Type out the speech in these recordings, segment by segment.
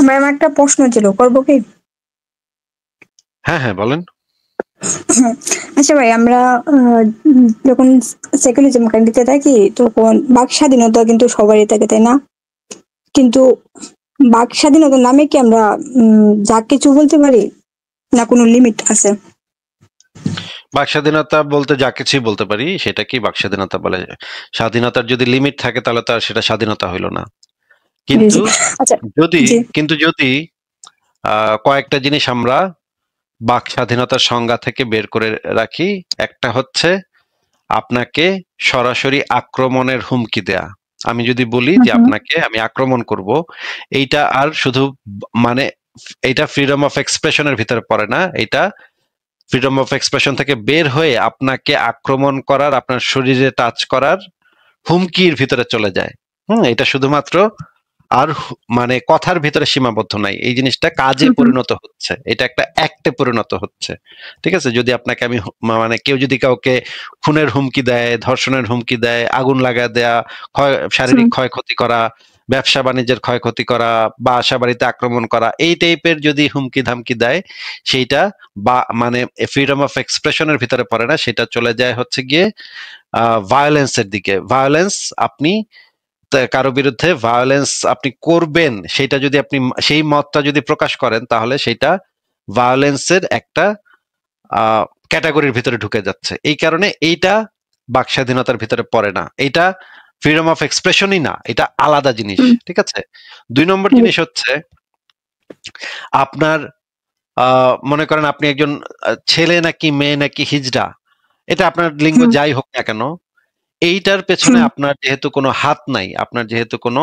আমার একটা প্রশ্ন ছিল, করবো কি? হ্যাঁ হ্যাঁ বলেন। আচ্ছা ভাই, আমরা যখন সেকুলারিজম কান্ট্রিতে থাকি তখন বাক স্বাধীনতা কিন্তু সবারই থাকে, তাই না? কিন্তু বাক স্বাধীনতার নামে কি আমরা যা কিছু বলতে পারি, না কোনো লিমিট আছে? বাক স্বাধীনতা বলতে যা কিছুই বলতে পারি সেটা কি বাক স্বাধীনতা বলে? স্বাধীনতার যদি লিমিট থাকে তাহলে তো আর সেটা স্বাধীনতা হইল না। জি কিন্তু জি। আচ্ছা। যদি জি। কিন্তু যদি কয়েকটা জিনিস আমরা বাক স্বাধীনতার সংজ্ঞা থেকে বের করে রাখি। একটা হচ্ছে আপনাকে সরাসরি আক্রমণের হুমকি দেয়া। আমি যদি বলি হুম যে হুম। আপনাকে আমি আক্রমণ করব, এইটা আর শুধু মানে এটা ফ্রিডম অফ এক্সপ্রেশনের ভিতরে পড়ে না। এটা ফ্রিডম অফ এক্সপ্রেশন থেকে বের হয়ে আপনাকে আক্রমণ করার, আপনার শরীরে টাচ করার হুমকির ভিতরে চলে যায়। এটা শুধুমাত্র আর মানে কথার ভিতরে সীমাবদ্ধ নাই, এই জিনিসটা কাজে হুম হুম। পরিণত হচ্ছে, এটা একটা অ্যাক্টে পরিণত হচ্ছে। ঠিক আছে, যদি আপনাকে আমি মানে কেউ যদি কাউকে খুনের হুমকি দেয়, ধর্ষণের হুমকি দেয়, আগুন লাগায় দেয়া, হুম। শারীরিক ক্ষয়ক্ষতি করা, ব্যবসা বাণিজ্যের ক্ষয়ক্ষতি করা, বা আশা বাড়িতে আক্রমণ করা, এই টাইপের যদি হুমকি ধামকি দেয়, সেইটা বা মানে ফ্রিডম অফ এক্সপ্রেশনের ভিতরে পড়ে না, সেটা চলে যায় হচ্ছে গিয়ে ভায়োলেন্সের দিকে। ভায়োলেন্স, আপনি কারো বিরুদ্ধে ভায়োলেন্স আপনি করবেন, সেটা যদি আপনি সেই মতটা যদি প্রকাশ করেন তাহলে সেটা ভায়োলেন্সের একটা ক্যাটাগরির ভিতরে ঢুকে যাচ্ছে। এই কারণে এইটা বাক স্বাধীনতার ভিতরে পড়ে না, এটা ফ্রিডম অফ এক্সপ্রেশনই না, এটা আলাদা জিনিস। হুম। ঠিক আছে। 2 নম্বর জি। জিনিস হচ্ছে আপনার মনে করেন আপনি একজন ছেলে নাকি মেয়ে নাকি হিজড়া, এটা আপনার লিঙ্গ হুম যাই হোক না কেন, এইটার পেছনে হুম। আপনার যেহেতু কোনো হাত নাই, আপনার যেহেতু কোনো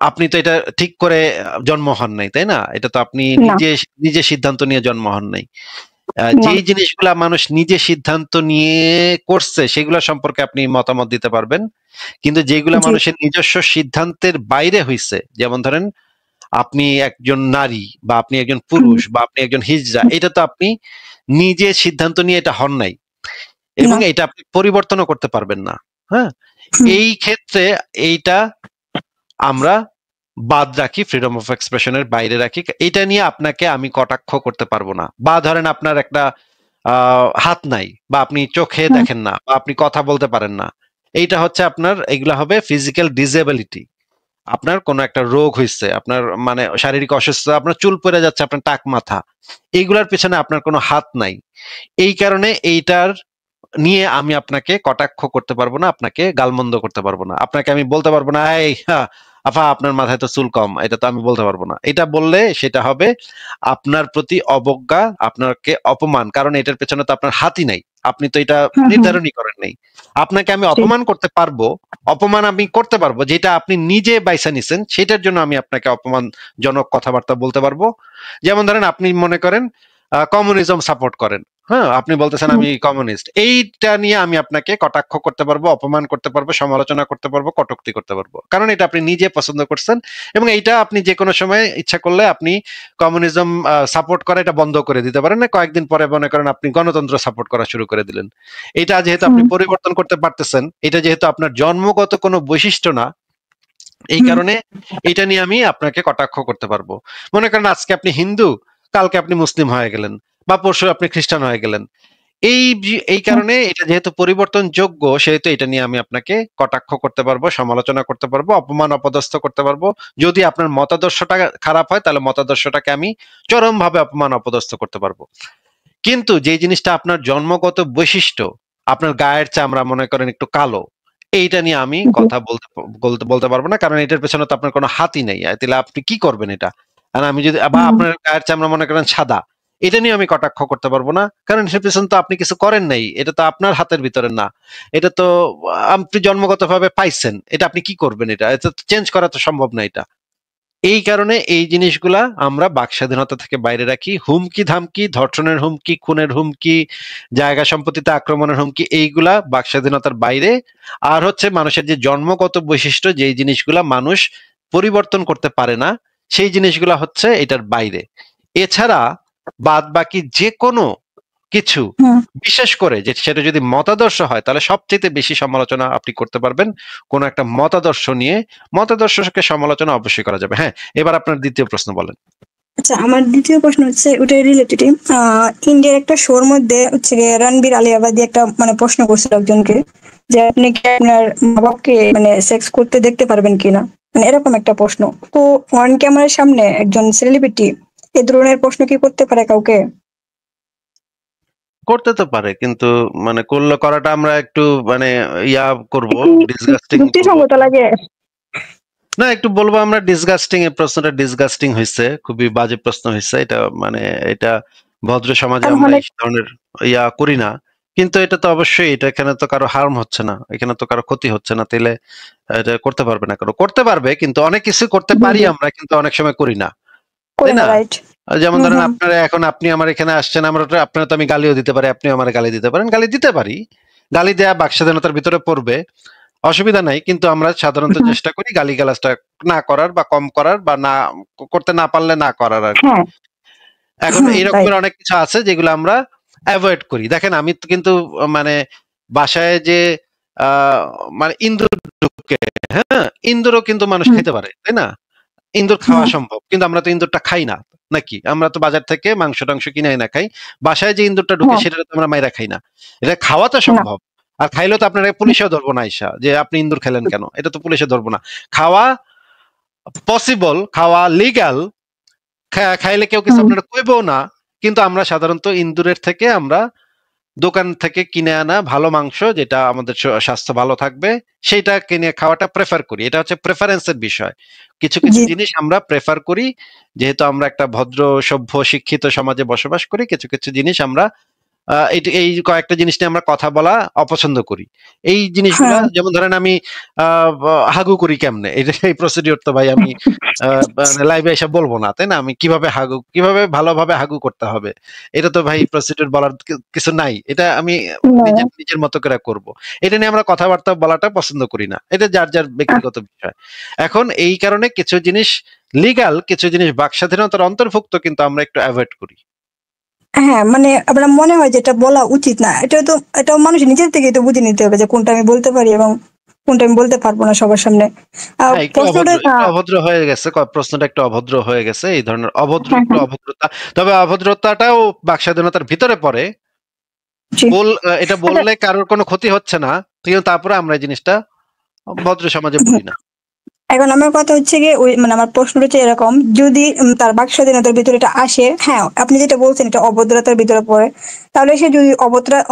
আপনি তো এটা ঠিক করে জন্ম হন নাই, তাই না? এটা তো আপনি না। নিজে নিজে সিদ্ধান্ত নিয়ে জন্ম হন নাই। না। যেই জিনিসগুলা মানুষ নিজে সিদ্ধান্ত নিয়ে করছে সেগুলা সম্পর্কে আপনি মতামত দিতে পারবেন। কিন্তু যেগুলা জি। মানুষের নিজস্ব সিদ্ধান্তের বাইরে হইছে, যেমন ধরেন আপনি একজন নারী বা আপনি একজন হুম পুরুষ বা আপনি একজন হিজড়া, হুম। এটা তো আপনি নিজে সিদ্ধান্ত নিয়ে এটা হন নাই, এবং না। এটা আপনি পরিবর্তনও করতে পারবেন না। হ্যাঁ, হুম এই ক্ষেত্রে এইটা আমরা বাদ রাখি, ফ্রিডম অফ এক্সপ্রেশনের বাইরে রাখি। এটা নিয়ে আপনাকে আমি কটাক্ষ করতে পারবো না। বা ধরেন আপনার একটা হাত নাই, বা আপনি চোখে হুম। দেখেন না, বা আপনি কথা বলতে পারেন না, এইটা হচ্ছে আপনার, এগুলা হবে ফিজিক্যাল ডিসেবিলিটি। আপনার কোনো একটা রোগ হয়েছে, আপনার মানে শারীরিক অসুস্থতা, আপনার চুল পড়ে যাচ্ছে, আপনার টাক মাথা, এইগুলার পেছনে আপনার কোনো হাত নাই। এই কারণে এইটার নিয়ে আমি আপনাকে কটাক্ষ করতে পারবো না, আপনাকে গালমন্দ করতে পারবো না, আপনাকে আমি বলতে পারবো না এই আফা আপনার মাথায় তো চুল কম, এটা তো আমি বলতে পারবো না। এটা বললে সেটা হবে আপনার প্রতি অবজ্ঞা, আপনাকে অপমান, কারণ এটার পেছনে তো আপনার হাতই নাই, আপনি তো এটা হুম হুম। নির্ধারণই করেন নাই। আপনাকে আমি জি। অপমান করতে পারবো, অপমান আমি করতে পারবো, যেটা আপনি নিজে বাইসা নিছেন সেটার জন্য আমি আপনাকে অপমানজনক কথাবার্তা বলতে পারবো। যেমন ধরেন আপনি মনে করেন কমিউনিজম সাপোর্ট করেন, হ্যাঁ, আপনি বলতেছেন হুম আমি কমিউনিস্ট, এইটা নিয়ে আমি আপনাকে কটাক্ষ করতে পারবো, অপমান করতে পারবো, সমালোচনা করতে পারবো, কটূক্তি করতে পারবো, কারণ এটা আপনি নিজে পছন্দ করছেন। এবং এইটা আপনি যে কোনো সময় ইচ্ছা করলে আপনি কমিউনিজম সাপোর্ট করা এটা বন্ধ করে দিতে পারেন না, কয়েকদিন পরে মনে করেন আপনি গণতন্ত্র সাপোর্ট করা শুরু করে দিলেন। এটা যেহেতু আপনি হুম পরিবর্তন করতে পারতেছেন, এটা যেহেতু আপনার জন্মগত কোনো বৈশিষ্ট্য না, এই হুম। কারণে এটা নিয়ে আমি আপনাকে কটাক্ষ করতে পারবো। মনে করেন আজকে আপনি হিন্দু, কালকে আপনি মুসলিম হয়ে গেলেন, বা পরশু আপনি খ্রিস্টান হয়ে গেলেন। এই হুম। কারণে এটা যেহেতু পরিবর্তনযোগ্য, সেহেতু এটা নিয়ে আমি আপনাকে কটাক্ষ করতে পারবো, সমালোচনা করতে পারবো, অপমান অপদস্থ করতে পারবো। যদি আপনার মতাদর্শটা খারাপ হয় তাহলে মতাদর্শটাকে আমি চরমভাবে অপমান অপদস্থ করতে পারবো। কিন্তু যে জিনিসটা আপনার জন্মগত বৈশিষ্ট্য, আপনার গায়ের চামড়া মনে করেন একটু কালো, এইটা নিয়ে আমি জি। কথা বলতে বলতে বলতে পারবো না, কারণ এটার পেছনে তো আপনার কোনো হাতই নেই। তাহলে আপনি কি করবেন এটা? আর আমি যদি, বা হুম। আপনার গায়ের চামড়া মনে করেন সাদা, এটা নিয়ে আমি কটাক্ষ করতে পারবো না, কারণ এটার পেছনে তো আপনি কিছু করেন নাই, এটা তো আপনার হাতের ভিতরে না। এটা তো আপনি জন্মগতভাবে পাইছেন, এটা আপনি কি করবেন? এটা চেঞ্জ করা তো সম্ভব না এটা। এই কারণে এই জিনিসগুলা আমরা বাক স্বাধীনতা থেকে বাইরে রাখি। হুমকি ধামকি, ধর্ষণের হুমকি, খুনের হুমকি, জায়গা সম্পত্তিতে আক্রমণের হুমকি, এইগুলা বাক স্বাধীনতার বাইরে। আর হচ্ছে মানুষের যে জন্মগত বৈশিষ্ট্য, যেই জিনিসগুলা মানুষ পরিবর্তন করতে পারে না, সেই জিনিসগুলা হচ্ছে এটার বাইরে। এছাড়া বাদ বাকি যে কোনো কিছু, বিশেষ করে যে সেটা যদি মতাদর্শ হয় তাহলে সবচেয়ে বেশি সমালোচনা আপনি করতে পারবেন কোন একটা মতাদর্শ নিয়ে। মতাদর্শকে সমালোচনা অবশ্যই করা যাবে। হ্যাঁ, এবার আপনার দ্বিতীয় প্রশ্ন বলেন। আচ্ছা, আমার দ্বিতীয় প্রশ্ন হচ্ছে ওটাই রিলেটেড। ইন্ডিয়ার একটা শোর মধ্যে হচ্ছে গিয়ে রণবীর আলিয়াবাদী একটা মানে প্রশ্ন করছিল একজনকে যে আপনি কি আপনার মা বাবাকে মানে সেক্স করতে দেখতে পারবেন কিনা, মানে এরকম একটা প্রশ্ন। তো অন ক্যামেরার সামনে একজন সেলিব্রিটি এই ধরনের প্রশ্ন কি করতে পারে কাউকে? করতে তো পারে, কিন্তু মানে করাটা আমরা একটু মানে ইয়া করব, একটু ডিসগাস্টিং করব। যুক্তিসঙ্গত লাগে। না, একটু বলবো আমরা ডিসগাস্টিং, এই প্রশ্নটা ডিসগাস্টিং হয়েছে, খুবই বাজে প্রশ্ন হয়েছে এটা। মানে এটা ভদ্র সমাজে কারণ আমরা অনেক এই ধরনের ইয়া করি না। কিন্তু এটা তো অবশ্যই, এটা এখানে তো কারো হার্ম হচ্ছে না, এখানে তো কারো ক্ষতি হচ্ছে না, তাইলে এটা করতে পারবে না, কারো করতে পারবে, কিন্তু অনেক কিছু করতে জি পারি জি আমরা, কিন্তু অনেক সময় করি না, করে তাই না, না? রাইট। যেমন হুম ধরেন হুম আপনারা এখন, আপনি আমার এখানে আসছেন, আপনারা তো আমি গালিও দিতে পারি, আপনিও আমার গালি দিতে পারেন, গালি দিতে পারি, গালি দেয়া বাক স্বাধীনতার ভিতরে পড়বে, অসুবিধা নাই। কিন্তু আমরা সাধারণত হুম, চেষ্টা করি গালিগালাজটা না করার বা কম করার, বা না করতে না পারলে না করার আর কি। হ্যাঁ এখন হুম রাইট। এইরকমের অনেক কিছু আছে যেগুলো আমরা অ্যাভয়েড করি। দেখেন আমি তো কিন্তু মানে বাসায় যে আহ মানে ইন্দুর ঢুকে, হ্যাঁ, ইন্দুরও কিন্তু মানুষ হুম খেতে পারে, তাই না? ইন্দুর খাওয়া হুম সম্ভব, কিন্তু আমরা তো ইন্দুরটা খাই না, নাকি? আমরা তো বাজার থেকে মাংস টাংস কিনে না খাই, বাসায় যে ইন্দুরটা ঢুকে হ্যাঁ সেটা তো আমরা মাইরা খাই না। এটা খাওয়া তো না সম্ভব। আর খাইলেও তো আপনারা পুলিশেও ধরবো না আইসা যে আপনি ইন্দুর খেলেন কেন, এটা তো পুলিশে ধরবো না। খাওয়া পসিবল, খাওয়া লিগ্যাল, খাইলে কেউ কিছু হুম আপনারা কইবও না। কিন্তু আমরা সাধারণত ইন্দুরের থেকে আমরা দোকান থেকে কিনে আনা ভালো মাংস, যেটা আমাদের স্বাস্থ্য ভালো থাকবে, সেটা কিনে খাওয়াটা প্রেফার করি। এটা হচ্ছে প্রেফারেন্সের বিষয়। কিছু কিছু জি জিনিস আমরা প্রেফার করি, যেহেতু আমরা একটা ভদ্র সভ্য শিক্ষিত সমাজে বসবাস করি, কিছু কিছু জিনিস আমরা এই কয়েকটা জিনিস নিয়ে আমরা কথা বলা অপছন্দ করি। এই জিনিসগুলা, হ্যাঁ যেমন ধরেন আমি হাগু করি কেমনে, এই প্রসিডিওর তো ভাই আমি লাইভে এসে বলবো না, তাই না? আমি কিভাবে ভালোভাবে হাগু করতে হবে, এটা তো ভাই প্রসিডিওর বলার কিছু নাই। এটা আমি না, নিজের নিজের মতো করে করব। এটা নিয়ে আমরা কথাবার্তা বলাটা পছন্দ করি না, এটা যার যার ব্যক্তিগত বিষয়। এখন এই কারণে কিছু জিনিস লিগ্যাল, কিছু জিনিস বাক স্বাধীনতার অন্তর্ভুক্ত, কিন্তু আমরা একটু অ্যাভয়েড করি। হ্যাঁ, মানে আপনার মনে হয় যে এটা বলা উচিত না, এটা মানুষ নিজের থেকেই তো বুঝে নিতে হবে যে কোনটা আমি বলতে পারি এবং কোনটা আমি বলতে পারবো না সবার সামনে। হ্যাঁ, একটু প্রশ্নটা অভদ্র, একটু অভদ্র হয়ে গেছে, প্রশ্নটা একটু অভদ্র হয়ে গেছে, এই ধরনের হ্যাঁ একটু হ্যাঁ অভদ্রতা। তবে অভদ্রতাটাও বাক স্বাধীনতার ভিতরে পড়ে। জি। এটা আচ্ছা, বললে কারোর কোনো ক্ষতি হচ্ছে না, কিন্তু তারপরে আমরা এই জিনিসটা ভদ্র সমাজে বলি না। এখন আমার কথা হচ্ছে গিয়ে ওই মানে আমার প্রশ্নটা হচ্ছে এরকম, যদি তার বাক স্বাধীনতার ভিতরে এটা আসে, হ্যাঁ আপনি যেটা বলছেন এটা অভদ্রতার ভিতরে পড়ে, তাহলে সে যদি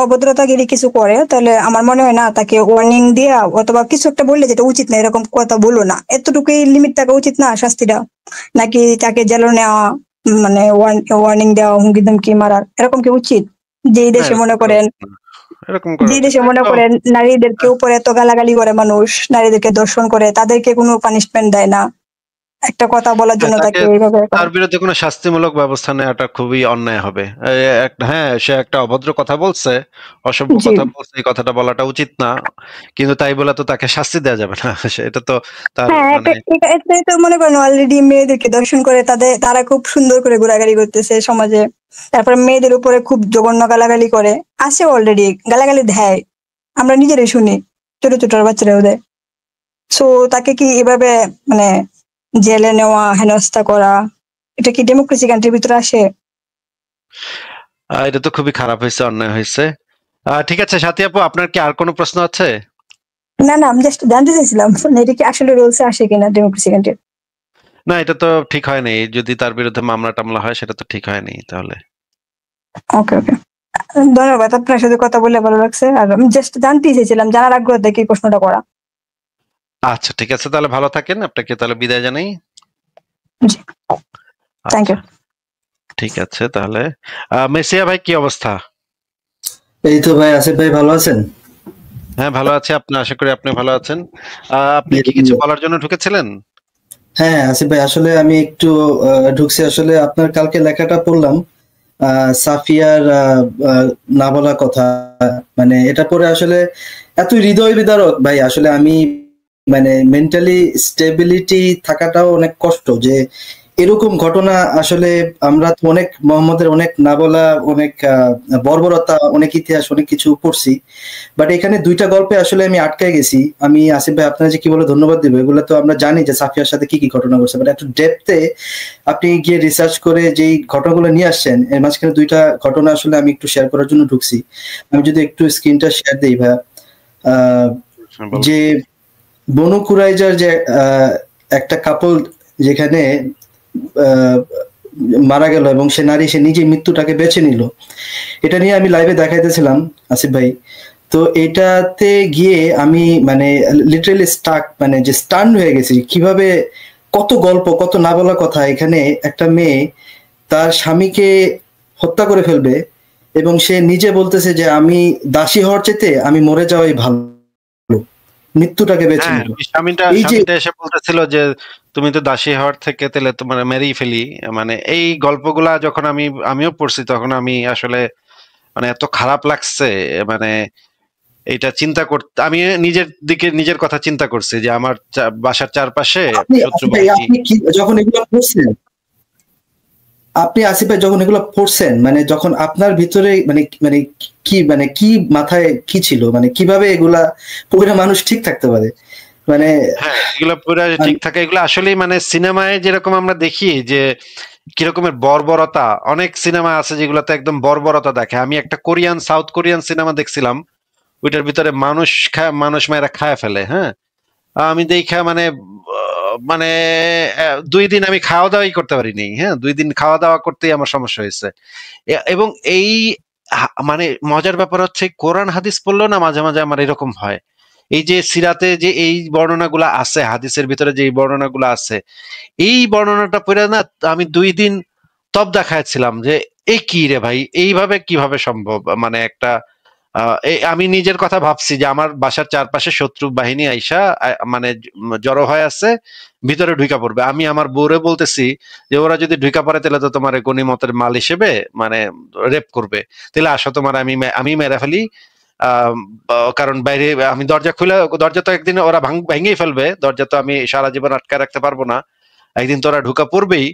অভদ্রতাগিরি কিছু করে তাহলে আমার মনে হয় না তাকে ওয়ার্নিং দেওয়া অথবা কিছু একটা বললে যেটা উচিত না এরকম কথা বলো না, এতটুকুই লিমিট থাকা উচিত না শাস্তিটা? নাকি তাকে জেলে নেওয়া, মানে ওয়ার্নিং দেওয়া, হুমকি ধমকি মারার, এরকম কি উচিত? যেই না, দেশে এরকম মনে করা করেন উচিত না, এরকম করা যে উচিত দেশে না, মনে একটু করেন নারীদেরকে উপরে এত গালাগালি করে মানুষ, নারীদেরকে ধর্ষণ করে, তাদেরকে কোনো পানিশমেন্ট দেয় না, একটা কথা বলার হ্যাঁ, জন্য তাকে এইভাবে করে। তার বিরুদ্ধে কোনো শাস্তিমূলক ব্যবস্থা নেওয়াটা খুবই অন্যায় হবে। হ্যাঁ, সে একটা অভদ্র কথা বলছে, অসভ্য জি কথা বলছে, এই কথাটা বলাটা উচিত না, কিন্তু তাই বলে তো তাকে শাস্তি দেওয়া যাবে না। এটা তো তার হ্যাঁ, মানে এটাই তো মনে করেন অলরেডি মেয়েদেরকে দর্শন করে তারা খুব সুন্দর করে ঘোরাঘুরি করতেছে সমাজে, তারপর মেয়েদের উপরে খুব জঘন্য গালাগালি করে, আছে অলরেডি গালাগালি দেয়, আমরা নিজেরাই শুনি, ছোট ছোট বাচ্চারাও দেয়। সো তাকে কি এভাবে মানে জেলে নেওয়া, হেনস্থা করা, এটা কি ডেমোক্রেসি কান্ট্রির ভিতরে আসে? এটা তো খুবই খারাপ হয়েছে, অন্যায় হয়েছে। ঠিক আছে সাথী আপু, আপনার কি আর কোনো প্রশ্ন আছে? না না, আমি জাস্ট জানতে চাইছিলাম মানে এটা কি আসলে রুলসে আসে কিনা ডেমোক্রেসি কান্ট্রি। না, এটা তো ঠিক হয়নি, যদি তার বিরুদ্ধে মামলা টামলা হয় সেটা তো ঠিক হয়নি তাহলে। ওকে ওকে, ধন্যবাদ, আপনার সাথে কথা বলে ভালো লাগছে, আর আমি জাস্ট জানতেই চাইছিলাম, জানার আগ্রহ থেকে এই প্রশ্নটা করা। আচ্ছা ঠিক আছে, তাহলে ভালো থাকেন, আপনাকে তাহলে বিদায় জানাই। জি, থ্যাংক আচ্ছা ইউ। ঠিক আছে তাহলে। মেসিয়া ভাই কি অবস্থা? এই তো ভাই, আসিফ ভাই ভালো আছেন? হ্যাঁ ভালো আছে, আপনি, আশা করি আপনি ভালো আছেন। আপনি কি কিছু বলার জন্য ঢুকেছিলেন? হ্যাঁ আসিফ ভাই, আসলে আমি একটু ঢুকছি, আসলে আপনার কালকে লেখাটা পড়লাম, সাফিয়ার না বলা কথা, মানে এটা পড়ে আসলে এত হৃদয় বিদারক ভাই, আসলে আমি মানে মেন্টালি স্টেবিলিটি থাকাটাও অনেক কষ্ট, যে এরকম ঘটনা আসলে আমরা তো অনেক মোহাম্মদের অনেক না বলা, অনেক বর্বরতা, অনেক ইতিহাস, অনেক কিছু পড়ছি, বাট এখানে দুইটা গল্পে আসলে আমি আটকে গেছি। আমি আসিফ ভাই আপনারা যে কি বলে ধন্যবাদ দিব, এগুলো তো আমরা জানি যে সাফিয়ার সাথে কি কি ঘটনা ঘটছে, বাট একটু ডেপথে আপনি গিয়ে রিসার্চ করে যেই ঘটনাগুলো নিয়ে আসছেন, এর মাঝখানে দুইটা ঘটনা আসলে আমি একটু শেয়ার করার জন্য ঢুকছি। আমি যদি একটু স্ক্রিনটা শেয়ার দিই ভাই, যে বনু কুরাইজার যে একটা কাপল যেখানে মারা গেল এবং সে নারী সে নিজে মৃত্যুটাকে বেছে নিল, এটা নিয়ে আমি লাইভে দেখাইতেছিলাম আসিফ ভাই। তো এটাতে গিয়ে আমি মানে লিটারালি স্টাক, মানে যে স্টান্ড হয়ে গেছি, কিভাবে কত গল্প, কত না বলা কথা। এখানে একটা মেয়ে তার স্বামীকে হত্যা করে ফেলবে এবং সে নিজে বলতেছে যে আমি দাসী হওয়ার চাইতে আমি মরে যাওয়াই ভালো, মৃত্যুটাকে বেছে নিল। স্বামীটা এসে বলতেছিল যে তুমি তো দাসী হওয়ার থেকে তাহলে তোমার মেরেই ফেলি। মানে এই গল্পগুলা যখন আমিও পড়ছি, তখন আমি আসলে মানে এত খারাপ লাগছে, মানে এটা চিন্তা করতে আমি নিজের কথা চিন্তা করছি যে আমার বাসার চারপাশে শত্রু বাহিনী। যখন এগুলো পড়ছেন, আপনি আসিফ ভাই যখন এগুলো পড়ছেন, মানে যখন আপনার ভিতরে মানে মানে কি মাথায় কি ছিল, মানে কিভাবে এগুলা পুরো মানুষ ঠিক থাকতে পারে? মানে হ্যাঁ, এগুলো পুরো ঠিক থাকে। এগুলো আসলে মানে সিনেমায় যেরকম আমরা দেখি যে কিরকমের বর্বরতা, অনেক সিনেমা আছে যেগুলোতে একদম বর্বরতা দেখে। আমি একটা সাউথ কোরিয়ান সিনেমা দেখছিলাম, ওইটার ভিতরে মানুষ মায়েরা খায় ফেলে। হ্যাঁ, আমি দেখা মানে মানে 2 দিন আমি খাওয়া দাওয়াই করতে পারিনি। হ্যাঁ, 2 দিন খাওয়া দাওয়া করতেই আমার সমস্যা হয়েছে। এবং এই মানে মজার ব্যাপার হচ্ছে, কোরআন হাদিস পড়লেও না মাঝে মাঝে আমার এরকম হয়। এই যে সিরাতে যে এই বর্ণনাগুলো আছে, হাদিসের ভিতরে যে এই বর্ণনাগুলো আছে, এই বর্ণনাটা পড়ে না আমি 2 দিন তব দেখাচ্ছিলাম যে এই কি রে ভাই, এইভাবে কিভাবে সম্ভব? মানে একটা আমি নিজের কথা ভাবছি যে আমার বাসার চারপাশে শত্রু বাহিনী আইসা মানে জড়ো হয়ে আছে, ভিতরে ঢুকা পড়বে। আমি আমার বউরে বলতেছি যে ওরা যদি ঢুকা পড়ে তাহলে তো তোমার গনিমতের মাল হিসেবে মানে রেপ করবে, তাহলে আসো তোমার আমি মেরে ফেলি। কারণ বাইরে আমি দরজা তো একদিন ওরা ভেঙেই ফেলবে, দরজা তো আমি সারা জীবন আটকায় রাখতে পারবো না, একদিন তো ওরা ঢুকা পড়বেই,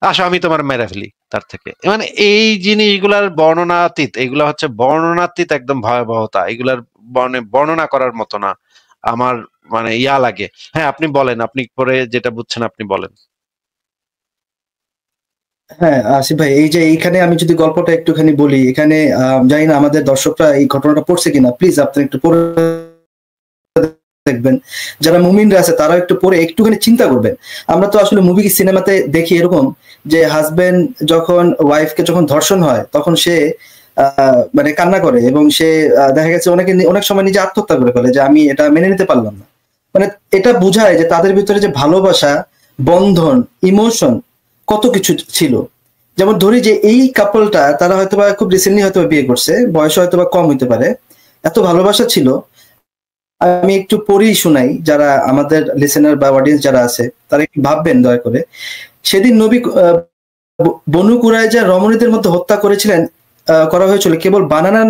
আসো আমি তোমার মেরে ফেলি তার থেকে। মানে এই জিনিসগুলার বর্ণনাতীত, এগুলা হচ্ছে বর্ণনাতীত একদম ভয়াবহতা, এগুলার বর্ণনা করার মতো না। আমার মানে ইয়া লাগে। হ্যাঁ, আপনি বলেন, আপনি পরে যেটা বুঝছেন আপনি বলেন। হ্যাঁ আসিফ ভাই, এই যে এইখানে আমি যদি গল্পটা একটুখানি বলি, এখানে জানি না আমাদের দর্শকরা এই ঘটনাটা পড়ছে কিনা, প্লিজ আপনি একটু পড়ে দেখবেন। যারা মুমিনরা আছে তারা একটু পরে একটুখানি চিন্তা করবেন। আমরা তো আসলে মুভি সিনেমাতে দেখি এরকম যে হাজবেন্ড যখন ওয়াইফকে যখন ধর্ষণ হয় তখন সে মানে কান্না করে এবং সে দেখা গেছে অনেক সময় নিজে আত্মহত্যা করে ফেলে যে আমি এটা মেনে নিতে পারলাম না। মানে এটা বোঝায় যে তাদের ভিতরে যে ভালোবাসা, বন্ধন, ইমোশন কত কিছু ছিল। যেমন ধরি যে এই কাপলটা তারা হয়তোবা খুব রিসেন্টলি হয়তো বিয়ে করছে, বয়স হয়তোবা কম হইতে পারে, এত ভালোবাসা ছিল। আমি একটু পড়েই শোনাই, যারা আমাদের লিসেনার বা অডিয়েন্স যারা আছে তারা একটু ভাববেন দয়া করে। সেদিন নবী বনু কুরাইজা রমণীদের মধ্যে হত্যা করা হয়েছিল কেবল বানানা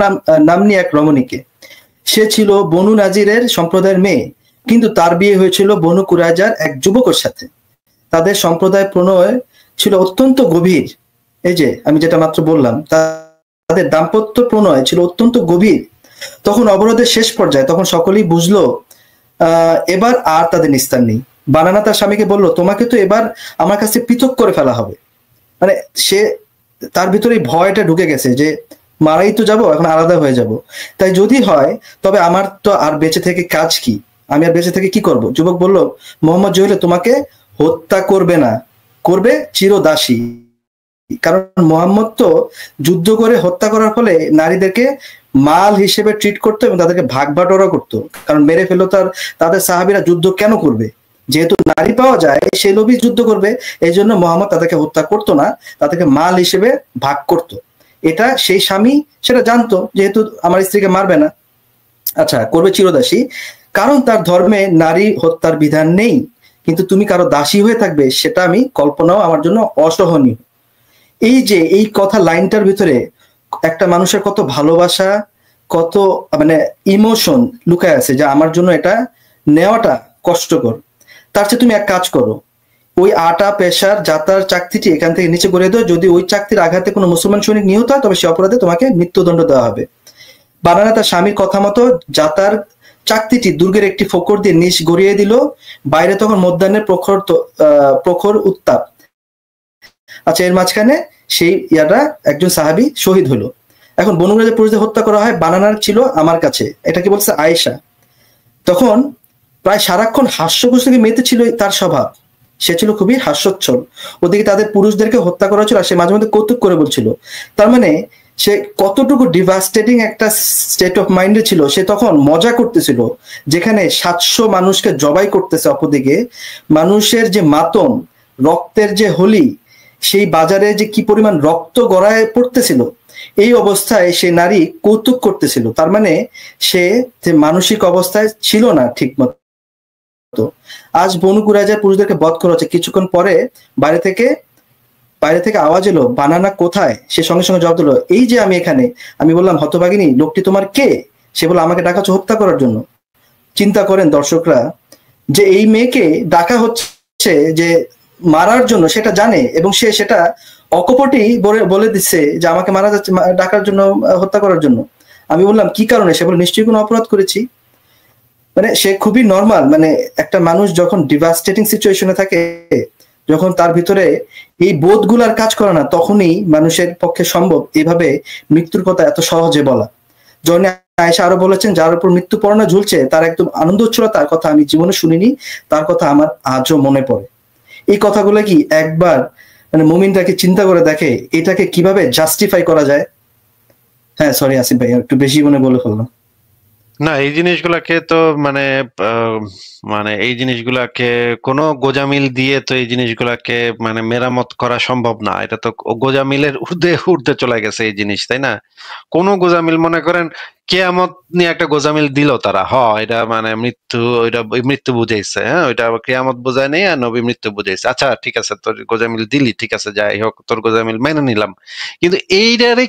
নামনি এক রমণীকে। সে ছিল বনু নাজিরের সম্প্রদায়ের মেয়ে, কিন্তু তার বিয়ে হয়েছিল বনু কুরাইজার এক যুবকের সাথে। তাদের সম্প্রদায় প্রণয় ছিল অত্যন্ত গভীর। এই যে আমি যেটা মাত্র বললাম, তাদের দাম্পত্য প্রণয় ছিল অত্যন্ত গভীর। তখন অবরোধের শেষ পর্যায়ে তখন সকলেই বুঝলো এবার আর তাদের নিস্তার নেই। বানানা তার স্বামীকে বলল, তোমাকে তো এবার আমার কাছে পৃথক করে ফেলা হবে। মানে সে তার ভিতরে ভয়টা ঢুকে গেছে যে মারাই তো যাব, এখন আলাদা হয়ে যাব। তাই যদি হয় তবে আমার তো আর বেঁচে থেকে কাজ কি, আমি আর বেঁচে থেকে কি করব? যুবক বলল, মোহাম্মদ জহিলে তোমাকে হত্যা করবে না, করবে চিরদাসী। কারণ মোহাম্মদ তো যুদ্ধ করে হত্যা করার ফলে নারীদেরকে মাল হিসেবে ট্রিট করতো এবং তাদেরকে ভাগ বাটোয়ারা করতো। কারণ মেরে ফেললো তাদের সাহাবীরা যুদ্ধ কেন করবে? যেহেতু নারী পাওয়া যায় সেই লোভী যুদ্ধ করবে, এই জন্য মোহাম্মদ তাদেরকে হত্যা করতো না, তাদেরকে মাল হিসেবে ভাগ করত। এটা সেই স্বামী সেটা জানতো, যেহেতু আমার স্ত্রীকে মারবে না, আচ্ছা করবে চিরদাসী, কারণ তার ধর্মে নারী হত্যার বিধান নেই। কিন্তু তুমি কারো দাসী হয়ে থাকবে, সেটা আমি কল্পনাও আমার জন্য অসহনীয়। এই যে এই কথা লাইনটার ভিতরে একটা মানুষের কত ভালোবাসা, কত মানে ইমোশন লুকায় আছে, যে আমার জন্য এটা নেওয়াটা কষ্টকর। তার চেয়ে তুমি এক কাজ করো, ওই আটা পেশার যাতার চাকতিটি এখান থেকে নিচে গড়িয়ে দাও, যদি ওই চাকতির আঘাতে কোনো মুসলমান সৈনিক নিহত হয় তবে সে অপরাধে তোমাকে মৃত্যুদণ্ড দেওয়া হবে। বানানা তার স্বামীর কথা মতো যাতার চাকতিটি দুর্গের একটি ফোকর দিয়ে নিচ গড়িয়ে দিল। বাইরে তখন মধ্যাহ্নের প্রখর উত্তাপ। আচ্ছা, এর মাঝখানে সেই ইয়াটা একজন সাহাবী শহীদ হলো। এখন বনু কুরাইজা পুরুষদের হত্যা করা হয়, বানানার ছিল আমার কাছে, এটা কি বলছে আয়েশা। তখন প্রায় সারাক্ষণ হাস্যপুস্তকে মেতে ছিল তার স্বভাব, সে ছিল খুবই হাস্যোচ্ছল। ওদিকে তাদের পুরুষদেরকে হত্যা করা হচ্ছিল আর সে মাঝে মধ্যে কৌতুক করে বলছিল। তার মানে সে কতটুকু ডিভাস্টেটিং একটা স্টেট অফ মাইন্ডে ছিল। সে তখন মজা করতেছিল, যেখানে 700 মানুষকে জবাই করতেছে, অপরদিকে মানুষের যে মাতম, রক্তের যে হোলি, সেই বাজারে যে কি পরিমাণ রক্ত গড়ায় পড়তেছিল, এই অবস্থায় সে নারী কৌতুক করতেছিল। তার মানে সে মানসিক অবস্থায় ছিল না ঠিক মতো। আজ বনু কুরাইজার পুরুষদেরকে বধ করা হচ্ছে। কিছুক্ষণ পরে বাইরে থেকে আওয়াজ এলো, বানানা কোথায়? সে সঙ্গে সঙ্গে জবাব দিল, এই যে আমি এখানে। আমি বললাম, হতভাগিনী, লোকটি তোমার কে? সে বলল, আমাকে ডাকা হচ্ছে হত্যা করার জন্য। চিন্তা করেন দর্শকরা, যে এই মেয়েকে ডাকা হচ্ছে যে মারার জন্য, সেটা জানে এবং সে সেটা অকপটেই বলে দিচ্ছে যে আমাকে মারা যাচ্ছে, ডাকার জন্য, হত্যা করার জন্য। আমি বললাম, কি কারণে? সে বলে, নিশ্চয়ই কোনো অপরাধ করেছি। মানে সে খুবই নর্মাল। মানে একটা মানুষ যখন ডিভাস্টেটিং সিচুয়েশনে থাকে, যখন তার ভিতরে এই বোধগুলার কাজ করে না, তখনই মানুষের পক্ষে সম্ভব এভাবে মৃত্যুর কথা এত সহজে বলা। জনে আয়েশা আরো বলেছেন, যার উপর মৃত্যু পরোয়ানা ঝুলছে তার একদম আনন্দ হচ্ছিল, তার কথা আমি জীবনে শুনিনি, তার কথা আমার আজও মনে পড়ে। এই কথাগুলো কি একবার মানে মুমিনটাকে চিন্তা করে দেখে এটাকে কিভাবে জাস্টিফাই করা যায়? হ্যাঁ, সরি আসিফ ভাই, একটু বেশি মনে বলে ফেললাম। না, এই জিনিসগুলাকে তো মানে মানে এই জিনিসগুলাকে কোনো গোজামিল দিয়ে তো এই জিনিসগুলাকে মানে মেরামত করা সম্ভব না। এটা তো গোজামিলের ঊর্ধ্বে চলে গেছে এই জিনিস, তাই না? কোনো গোজামিল, মনে করেন কেয়ামত নিয়ে একটা গোজামিল দিল তারা, এটা মানে মৃত্যু, ওইটা মৃত্যু বুঝাইছে, হ্যাঁ, ওইটা কেয়ামত বোঝায় নেই আর নবী মৃত্যু বুঝাইছে। আচ্ছা ঠিক আছে, তোর গোজামিল দিলি, ঠিক আছে, যাই হোক, তোর গোজামিল মেনে নিলাম। কিন্তু এইটারে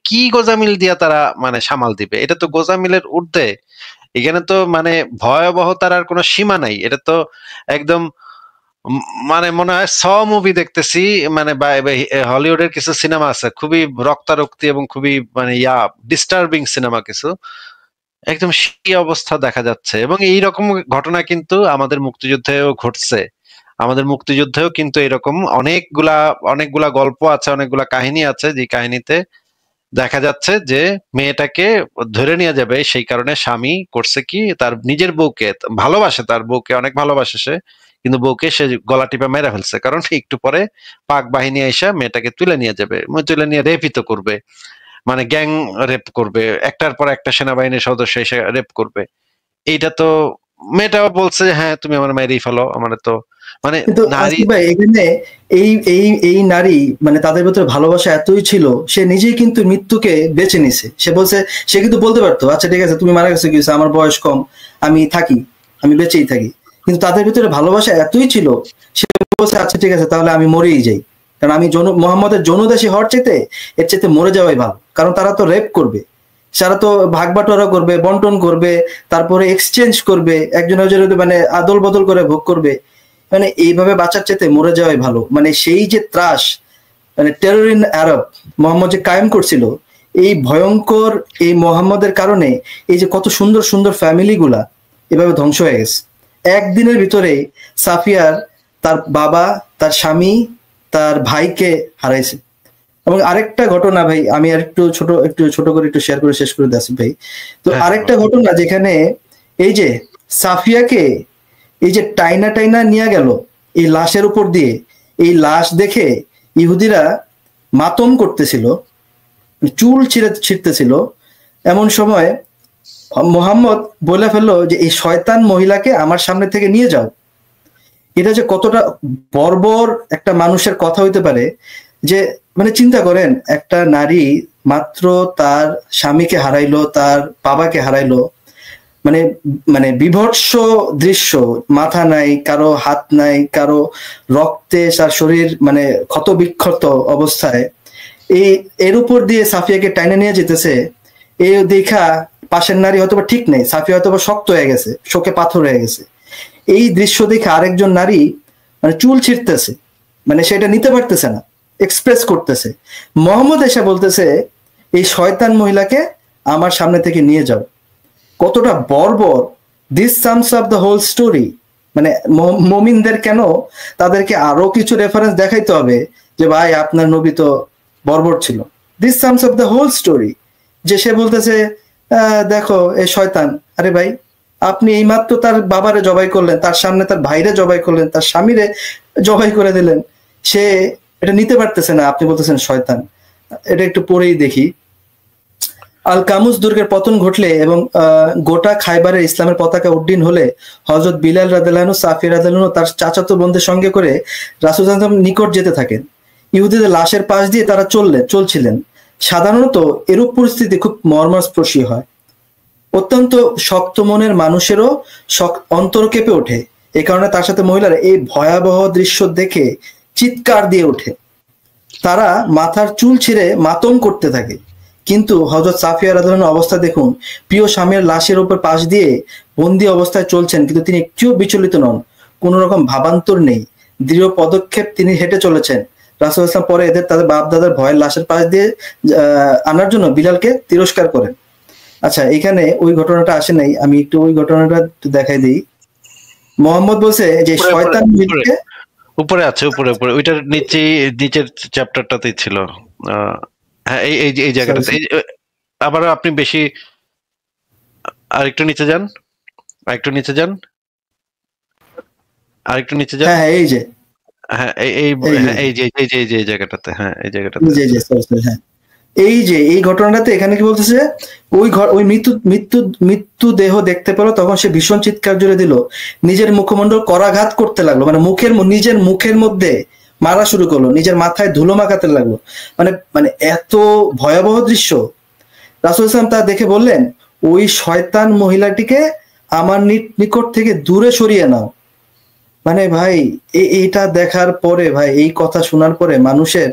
কি গোজামিল দিয়া তারা মানে সামাল দিবে? এটা তো গোজামিলের ঊর্ধ্বে। এখানে তো মানে ভয়াবহতার আর কোনো সীমা নাই। এটা তো একদম মানে মনে হয় মুভি দেখতেছি। মানে হলিউডের কিছু সিনেমা আছে খুবই রক্তারক্তি এবং খুবই মানে ডিস্টার্বিং সিনেমা কিছু, একদম সেই অবস্থা দেখা যাচ্ছে। এবং এইরকম ঘটনা কিন্তু আমাদের মুক্তিযুদ্ধেও ঘটছে। আমাদের মুক্তিযুদ্ধেও কিন্তু এরকম অনেকগুলা গল্প আছে, অনেকগুলা কাহিনী আছে, যে কাহিনীতে দেখা যাচ্ছে যে মেয়েটাকে ধরে নিয়ে যাবে, সেই কারণে স্বামী করছে কি, তার নিজের বউকে ভালোবাসে, তার বউকে অনেক ভালোবাসে সে, কিন্তু বউকে সে গলা টিপে মেরে ফেলছে, কারণ একটু পরে পাক বাহিনী এসে মেয়েটাকে তুলে নিয়ে যাবে, তুলে নিয়ে রেপিত করবে, মানে গ্যাং রেপ করবে, একটার পর একটা সেনাবাহিনীর সদস্য এসে রেপ করবে। এইটা তো মেয়েটাও বলছে, হ্যাঁ তুমি আমার মেরেই ফেলো, আমার তো মানে কিন্তু নারী। আসিফ ভাই, এখানে এই এই এই নারী মানে তাদের ভিতরে ভালোবাসা এতই ছিল, সে নিজেই কিন্তু মৃত্যুকে বেছে নিছে। সে বলছে, সে কিন্তু বলতে পারতো, আচ্ছা ঠিক আছে তুমি মারা গেছো, কি হয়েছে, আমার বয়স কম, আমি থাকি, আমি বেঁচেই থাকি। কিন্তু তাদের ভিতরে ভালোবাসা এতই ছিল, সে বলছে আচ্ছা ঠিক আছে তাহলে আমি মরেই যাই, কারণ আমি মোহাম্মদের জনদাসী হওয়ার চাইতে এর চাইতে মরে যাওয়াই ভালো। কারণ তারা তো রেপ করবে, তারা তো ভাগ বাটোয়ারা করবে, বন্টন করবে, তারপরে এক্সচেঞ্জ করবে, একজন একজনের মানে আদল বদল করে ভোগ করবে। মানে এইভাবে বাঁচার চাইতে মরে যাওয়াই ভালো। মানে সেই যে ত্রাস, মানে টেরর ইন আরব মোহাম্মদ যে কায়েম করছিল, এই ভয়ঙ্কর এই মোহাম্মদের কারণে এই যে কত সুন্দর সুন্দর ফ্যামিলি গুলা এভাবে ধ্বংস হয়ে গেছে একদিনের ভিতরে। সাফিয়ার তার বাবা, তার স্বামী, তার ভাইকে হারাইছে। এবং আরেকটা ঘটনা ভাই, আমি আর একটু ছোট করে একটু শেয়ার করে শেষ করে দিই আসিফ ভাই। তো আরেকটা ঘটনা, যেখানে এই যে সাফিয়াকে এই যে টাইনা নিয়ে গেল এই লাশের উপর দিয়ে, এই লাশ দেখে ইহুদিরা মাতম করতেছিল, চুল ছিঁড়তেছিল। এমন সময় মোহাম্মদ বলে ফেললো যে এই শয়তান মহিলাকে আমার সামনে থেকে নিয়ে যাও। এটা যে কতটা বর্বর একটা মানুষের কথা হইতে পারে, যে মানে চিন্তা করেন, একটা নারী মাত্র তার স্বামীকে হারাইলো, তার বাবাকে হারাইলো, মানে মানে বিভৎস দৃশ্য, মাথা নাই, কারো হাত নাই, কারো রক্তে তার শরীর মানে ক্ষত বিক্ষত অবস্থায়, এর উপর দিয়ে সাফিয়াকে টাইনে নিয়ে যেতেছে। এই দেখা পাশের নারী হয়তো ঠিক নেই, সাফিয়া হয়তো শক্ত হয়ে গেছে, শোকে পাথর হয়ে গেছে। এই দৃশ্য দেখে আরেকজন নারী মানে চুল ছিঁড়তেছে, মানে সেটা নিতে পারতেছে না, এক্সপ্রেস করতেছে। মোহাম্মদ এসে বলতেছে এই শয়তান মহিলাকে আমার সামনে থেকে নিয়ে যাও। কতটা বর্বর! This sums up the whole story. মানে মুমিনদের কেন তাদেরকে আরো কিছু রেফারেন্স দেখাইতে হবে যে ভাই আপনার নবী তো বর্বর ছিল? This sums up the whole story. যে সে বলতেছে দেখো এই শয়তান। আরে ভাই, আপনি এইমাত্র তার বাবারে জবাই করলেন, তার সামনে তার ভাইরে জবাই করলেন, তার স্বামীরে জবাই করে দিলেন, সে এটা নিতে পারতেছে না, আপনি বলতেছেন শয়তান। এটা একটু পরেই দেখি। আল কামুস দুর্গের পতন ঘটলে এবং গোটা খাইবারের ইসলামের পতাকা উড্ডীন হলে হযরত বিলাল রাদিয়াল্লাহু আনহু, সাফিয়া রাদিয়াল্লাহু আনহু তার চাচাতো বোনদের সঙ্গে করে রাসূল সাল্লাল্লাহু আলাইহি ওয়াসাল্লাম নিকট যেতে থাকেন। ইহুদিদের লাশের পাশ দিয়ে তারা চলছিলেন। সাধারণত এরূপ পরিস্থিতি খুব মর্মস্পর্শী হয়। অত্যন্ত শক্ত মনের মানুষেরও অন্তর কেঁপে ওঠে। এই কারণে তার সাথে মহিলারা এই ভয়াবহ দৃশ্য দেখে চিৎকার দিয়ে ওঠে। তারা মাথার চুল ছিঁড়ে মাতম করতে থাকে। কিন্তু হযরত সাফিয়া রাদিয়াল্লাহু আনহা অবস্থা দেখুন, প্রিয় স্বামীর লাশের উপর পাশ দিয়ে বন্দী অবস্থায় চলছেন, কিন্তু তিনি একটুও বিচলিত নন, কোন রকম ভাবান্তর নেই, দৃঢ় পদক্ষেপ তিনি হেঁটে চলেছেন। রাসূল সাল্লাল্লাহু আলাইহি ওয়াসাল্লাম পরে এদের তাদের বাপ দাদার ভয়ের লাশের পাশ দিয়ে আনার জন্য বিলালকে তিরস্কার করেন। আচ্ছা, এখানে ওই ঘটনাটা আসে নাই, আমি একটু ওই ঘটনাটা একটু দেখাই দিই। মোহাম্মদ বলছে যে শয়তান উপরে আছে, উপরে ওইটার নিচের চ্যাপ্টারটাতেই ছিল। হ্যাঁ, এই জায়গাটাতে আবার আপনি বেশি আরেকটু নিচে যান, আরেকটু নিচে যান। হ্যাঁ, এই যে এই জায়গাটাতে, হ্যাঁ এই জায়গাটাতে, হ্যাঁ এই যে এই ঘটনাটাতে এখানে কি বলতেছে, ওই মৃত্যু দেহ দেখতে পেল, তখন সে ভীষণ চিৎকার জুড়ে দিল, নিজের মুখমণ্ডল করাঘাত করতে লাগলো, মানে নিজের মুখের মধ্যে মারা শুরু করলো, নিজের মাথায় ধুলো মাখাতে লাগলো। মানে এত ভয়াবহ দৃশ্য। রাসূল সাল্লাল্লাহু আলাইহি ওয়াসাল্লাম তা দেখে বললেন, ওই শয়তান মহিলাটিকে আমার নিকট থেকে দূরে সরিয়ে নাও। মানে ভাই, এইটা দেখার পরে, ভাই এই কথা শোনার পরে মানুষের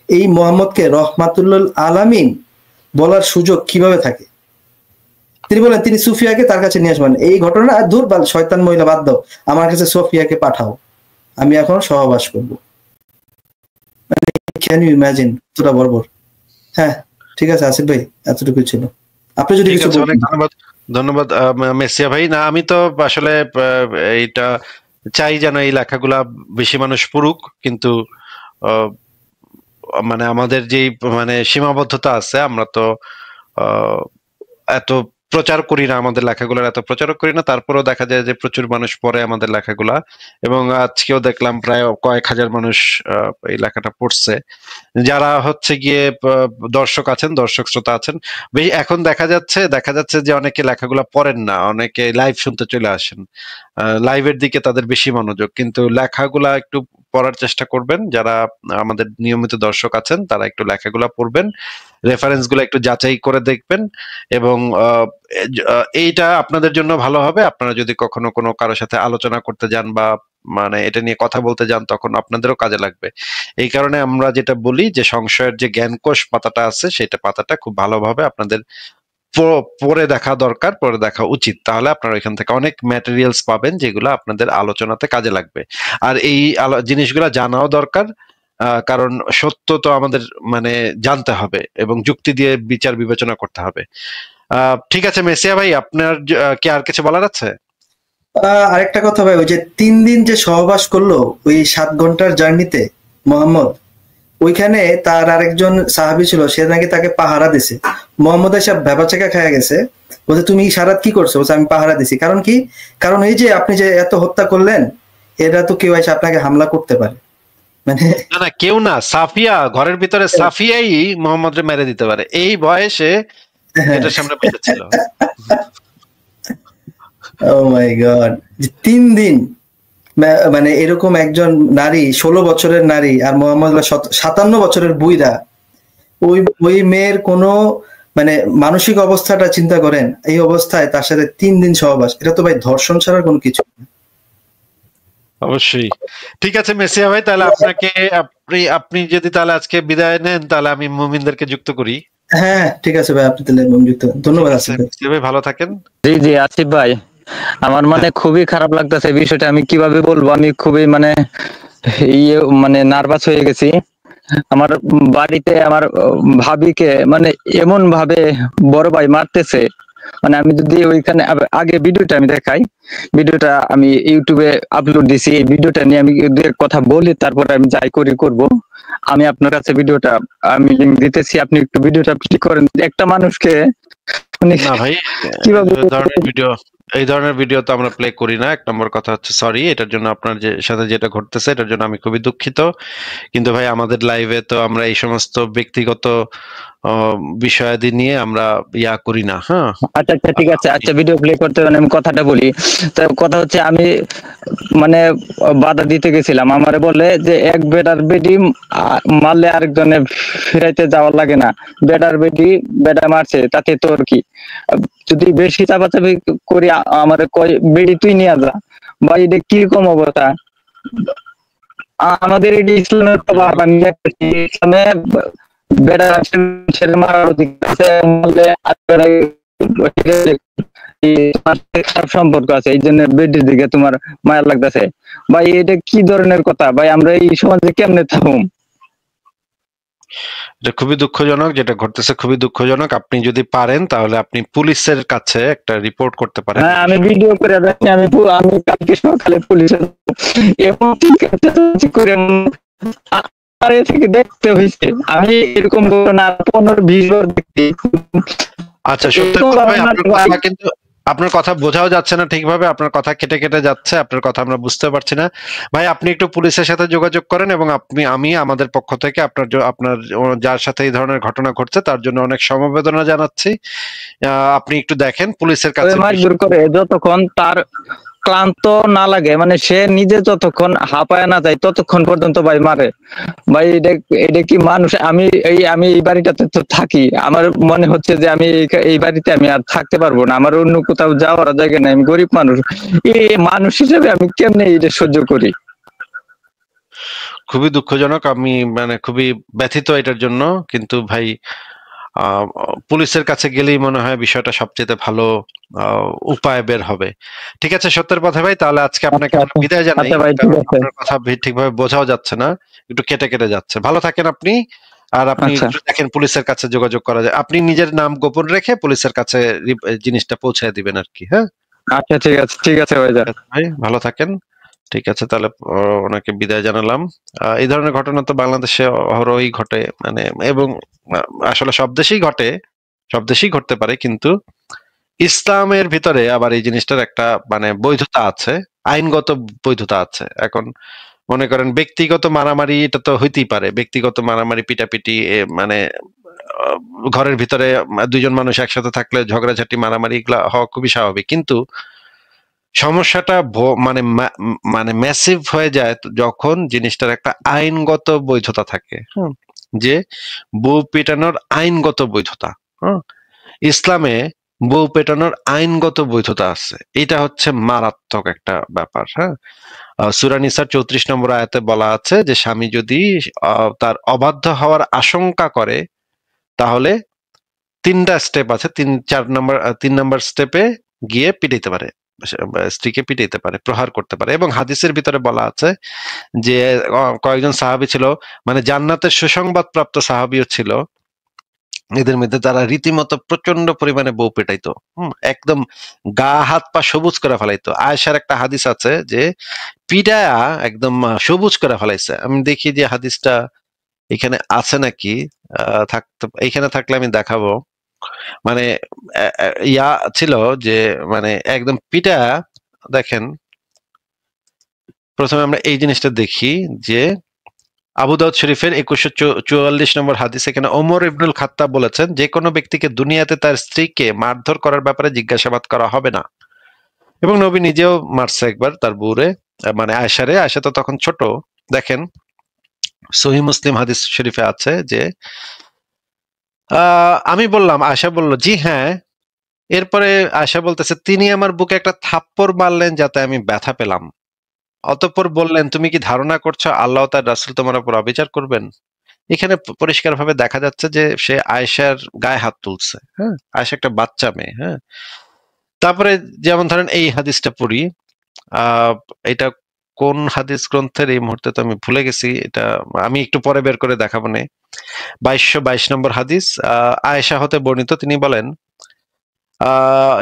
এই মুহাম্মদকে রহমাতুল্লিল আলামিন বলার সুযোগ কিভাবে থাকে? তিনি বলেন তিনি সুফিয়াকে তার কাছে নিয়ে আসবেন। এই ঘটনা দূর শয়তান মহিলা বাদ দাও, আমার কাছে সোফিয়াকে পাঠাও, আমি এখন সহবাস করব। মানে ক্যান ইউ ইমাজিন কতটা বর্বর? হ্যাঁ ঠিক আছে আসিফ ভাই, এতটুকু ছিল। আপনি যদি কিছু বলেন। ধন্যবাদ মেসিয়া ভাই। না, আমি তো আসলে এইটা চাই যেন এই লেখাগুলা বেশি মানুষ পড়ুক, কিন্তু মানে আমাদের যে মানে সীমাবদ্ধতা আছে, আমরা তো এত প্রচার করি না, আমাদের লেখাগুলোর এত প্রচার করি না, তারপরেও দেখা যায় যে প্রচুর মানুষ পড়ে আমাদের লেখাগুলা, এবং আজকেও দেখলাম প্রায় কয়েক হাজার মানুষ এই লেখাটা পড়ছে। যারা হচ্ছে গিয়ে দর্শক আছেন, দর্শক শ্রোতা আছেন, এখন দেখা যাচ্ছে যে অনেকে লেখাগুলা পড়েন না, অনেকে লাইভ শুনতে চলে আসেন, লাইভের দিকে তাদের বেশি মনোযোগ, কিন্তু লেখাগুলা একটু পড়ার চেষ্টা করবেন। যারা আমাদের নিয়মিত দর্শক আছেন তারা একটু লেখাগুলা পড়বেন, রেফারেন্স গুলো একটু যাচাই করে দেখবেন, এবং এইটা আপনাদের জন্য ভালো হবে। আপনারা যদি কখনো কোনো কারোর সাথে আলোচনা করতে যান বা মানে এটা নিয়ে কথা বলতে যান, তখন আপনাদেরও কাজে লাগবে। এই কারণে আমরা যেটা বলি যে সংশয়ের যে জ্ঞানকোষ পাতাটা আছে, সেটা পাতাটা খুব ভালোভাবে আপনাদের পড়ে দেখা দরকার, পড়ে দেখা উচিত। তাহলে আপনারা এখান থেকে অনেক ম্যাটেরিয়ালস পাবেন যেগুলো আপনাদের আলোচনাতে কাজে লাগবে। আর এই জিনিসগুলো জানাও দরকার, কারণ সত্য তো আমাদের মানে জানতে হবে এবং যুক্তি দিয়ে বিচার বিবেচনা করতে হবে। ঠিক আছে মেসিয়া ভাই, আপনার কি আর কিছু বলার আছে? আরেকটা কথা ভাই, ওই যে 3 দিন যে সহবাস করলো ওই 7 ঘন্টার জার্নিতে মোহাম্মদ, ওইখানে তার আরেকজন সাহাবী ছিল, সে নাকি তাকে পাহারা দিছে। মোহাম্মদ এসব ভেবাচেকা খেয়ে গেছে, বলছে তুমি সারাত কি করছো? বলছে আমি পাহারা দিছি। কারণ কি? কারণ এই যে আপনি যে এত হত্যা করলেন, এটা তো কেউ এসে আপনাকে হামলা করতে পারে। মানে না কেউ না, সাফিয়া ঘরের ভিতরে সাফিয়াই মোহাম্মদকে মেরে দিতে পারে, এই বয়সে এটার সামনে বসেছিল। ও মাই গড, 3 দিন মানে এরকম একজন নারী, 16 বছরের নারী, আর মোহাম্মদ 57 বছরের বুইরা, ওই মেয়ের কোনো মানে মানসিক অবস্থাটা চিন্তা করেন। এই অবস্থায় তার সাথে 3 দিন সহবাস, এটা তো ভাই ধর্ষণ ছাড়া কোনো কিছু না। অবশ্যই। ঠিক আছে মেসিয়া ভাই, তাহলে আপনাকে আপনি যদি তাহলে আজকে বিদায় নেন, তাহলে আমি মুমিনদেরকে যুক্ত করি। হ্যাঁ ঠিক আছে ভাই, আপনি তাহলে যুক্ত। ধন্যবাদ আসিফ ভাই, ভালো থাকেন। জি জি আসিফ ভাই। আমার মানে খুবই খারাপ লাগতেছে বিষয়টা, আমি কিভাবে বলবো, আমি খুবই মানে ইয়ে মানে নার্ভাস হয়ে গেছি। আমার বাড়িতে আমার ভাবিকে মানে এমন ভাবে বড় ভাই মারতেছে, মানে আমি যদি ওইখানে আগে ভিডিওটা আমি দেখাই, ভিডিওটা আমি ইউটিউবে আপলোড দিছি, এই ভিডিওটা নিয়ে আমি দু এক কথা বলি, তারপরে আমি যাই করি করব। আমি আপনার কাছে ভিডিওটা আমি লিংক দিতেছি, আপনি একটু ভিডিওটা প্লে করেন। একটা মানুষকে মানে না ভাই, কিভাবে এই ধরনের ভিডিও তো আমরা প্লে করি না। এক নম্বর কথা হচ্ছে সরি এটার জন্য, আপনার যে সাথে যেটা ঘটতেছে এটার জন্য আমি খুবই দুঃখিত। কিন্তু ভাই আমাদের লাইভে তো আমরা এই সমস্ত ব্যক্তিগত বিষয়াদি নিয়ে আমরা করি না। হ্যাঁ, আচ্ছা আচ্ছা ঠিক আছে, আচ্ছা ভিডিও প্লে করতে মানে আমি কথাটা বলি। তো কথা হচ্ছে আমি মানে বাধা দিতে গেছিলাম, আমারে বলে যে এক বেটার বেডি মারলে আরেকজনে ফিরাইতে যাওয়া লাগে না, বেটার বেডি বেটা মারছে তাতে তোর কি, যদি বেশি চাপাচাপি করি আমারে কয় বেডি তুই নিয়ে যা। ভাই এটা কিরকম অবস্থা, আমাদের এটি ইসলামের তো বাবা নিয়ে ইসলামে বেটা ছেলে মারার অধিকার আছে, বললে খারাপ সম্পর্ক আছে, এই জন্য বেডির দিকে তোমার মায়া লাগতেছে। ভাই এটা কি ধরনের কথা ভাই, আমরা এই সমাজে কেমনে থাকুম? এটা খুবই দুঃখজনক, যেটা ঘটতেছে খুবই দুঃখজনক। আপনি যদি পারেন তাহলে আপনি পুলিশের কাছে একটা রিপোর্ট করতে পারেন। হ্যাঁ আমি ভিডিও করে রাখছি, আমি কালকে সকালে পুলিশের এমন করে থেকে দেখতে হয়েছে, আমি এরকম ঘটনা 15-20 বার দেখছি। আচ্ছা সত্যি ভাই, আপনার কথা কিন্তু আপনার কথা বোঝাও যাচ্ছে না ঠিকভাবে, আপনার কথা কেটে কেটে যাচ্ছে, আপনার কথা আমরা বুঝতে পারছি না। ভাই আপনি একটু পুলিশের সাথে যোগাযোগ করেন, এবং আমি আমাদের পক্ষ থেকে আপনার যার সাথে এই ধরনের ঘটনা ঘটছে তার জন্য অনেক সমবেদনা জানাচ্ছি। আপনি একটু দেখেন পুলিশের কাছে মারধর করে যতক্ষণ তার ক্লান্ত না লাগে, মানে সে নিজে যতক্ষণ হাঁপায় না যায় ততক্ষণ পর্যন্ত ভাই মারে। ভাই এটা কি মানুষ? আমি এই বাড়িটাতে তো থাকি, আমার মনে হচ্ছে যে আমি এই বাড়িতে আমি আর থাকতে পারবো না, আমার অন্য কোথাও যাওয়ার জায়গা নেই, আমি গরিব মানুষ। এই মানুষ হিসেবে আমি কেমনে এটা সহ্য করি? খুবই দুঃখজনক, আমি মানে খুবই ব্যথিত এটার জন্য। কিন্তু ভাই পুলিশের কাছে গেলেই মনে হয় বিষয়টা সবচেয়ে ভালো উপায় বের হবে। ঠিক আছে সত্যের পথে ভাই, তাহলে আজকে আপনাকে আমরা বিদায় জানাই। আপনার কথা ঠিকভাবে বোঝাও যাচ্ছে না, একটু কেটে কেটে যাচ্ছে। ভালো থাকেন আপনি, আর আপনি একটু দেখেন পুলিশের কাছে যোগাযোগ করা যায়। আপনি নিজের নাম গোপন রেখে পুলিশের কাছে জিনিসটা পৌঁছায় দিবেন আর কি। হ্যাঁ আচ্ছা ঠিক আছে ভাই, ভালো থাকেন। ঠিক আছে তাহলে ওনাকে বিদায় জানালাম। এই ধরনের ঘটনা তো বাংলাদেশে অহরহই ঘটে, মানে এবং আসলে সব দেশেই ঘটতে পারে, কিন্তু ইসলামের ভিতরে আবার এই জিনিসটার একটা মানে বৈধতা আছে, আইনগত বৈধতা আছে। এখন মনে করেন ব্যক্তিগত মারামারি এটা তো হইতেই পারে, ব্যক্তিগত মারামারি পিটাপিটি মানে ঘরের ভিতরে দুইজন মানুষ একসাথে থাকলে ঝগড়াঝাটি মারামারি এগুলা হওয়া খুবই স্বাভাবিক। কিন্তু সমস্যাটা মানে ম্যাসিভ হয়ে যায় যখন জিনিসটার একটা আইনগত বৈধতা থাকে। যে বউ পেটানোর আইনগত বৈধতা, ইসলামে বউ পেটানোর আইনগত বৈধতা আছে। এটা হচ্ছে মারাত্মক একটা ব্যাপার। হ্যাঁ, সূরা নিসার 34 নম্বর আয়াতে বলা আছে যে স্বামী যদি তার অবাধ্য হওয়ার আশঙ্কা করে তাহলে 3টা স্টেপ আছে, 3 নম্বর স্টেপে গিয়ে পিটাইতে পারে, স্ত্রীকে পিটাইতে পারে, প্রহার করতে পারে। এবং হাদিসের ভিতরে বলা আছে যে কয়েকজন সাহাবী ছিল, মানে জান্নাতের সুসংবাদ প্রাপ্ত সাহাবীও ছিল, এদের মধ্যে তারা রীতিমতো প্রচন্ড পরিমাণে বউ পেটাইতো, একদম গা হাত পা সবুজ করে ফেলাইতো। আয়েশার একটা হাদিস আছে যে পিটায়া একদম সবুজ করে ফেলাইছে। আমি দেখি যে হাদিসটা এখানে আছে নাকি, এখানে থাকলে আমি দেখাবো। মানে ছিল যে মানে একদম পিটা, দেখেন প্রথমে আমরা এই জিনিসটা দেখি যে আবু দাউদ শরীফের 2144 নম্বর হাদিস, এখানে ওমর ইবনুল খাত্তাব বলেছেন যে কোনো ব্যক্তিকে দুনিয়াতে তার স্ত্রীকে মারধর করার ব্যাপারে জিজ্ঞাসাবাদ করা হবে না। এবং নবী নিজেও মারছে একবার তার বউরে, মানে আয়েশা তো তখন ছোট। দেখেন সহিহ মুসলিম হাদিস শরীফে আছে যে আমি বললাম, আয়েশা বলল জি হ্যাঁ। এরপরে আয়েশা বলতেছে তিনি আমার বুকে একটা থাপ্পড় মারলেন যাতে আমি ব্যথা পেলাম। অতঃপর বললেন তুমি কি ধারণা করছো আল্লাহ তার রাসূল তোমার উপর অবিচার করবেন? এখানে পরিষ্কারভাবে দেখা যাচ্ছে যে সে আয়েশার গায়ে হাত তুলছে। হ্যাঁ, আয়েশা একটা বাচ্চা মেয়ে। হ্যাঁ, তারপরে যেমন ধরেন এই হাদিসটা পড়ি, এটা কোন হাদিস গ্রন্থের এই মুহূর্তে তো আমি ভুলে গেছি, এটা আমি একটু পরে বের করে দেখাবো। 2222 নম্বর হাদিস, আয়েশা হতে বর্ণিত, তিনি বলেন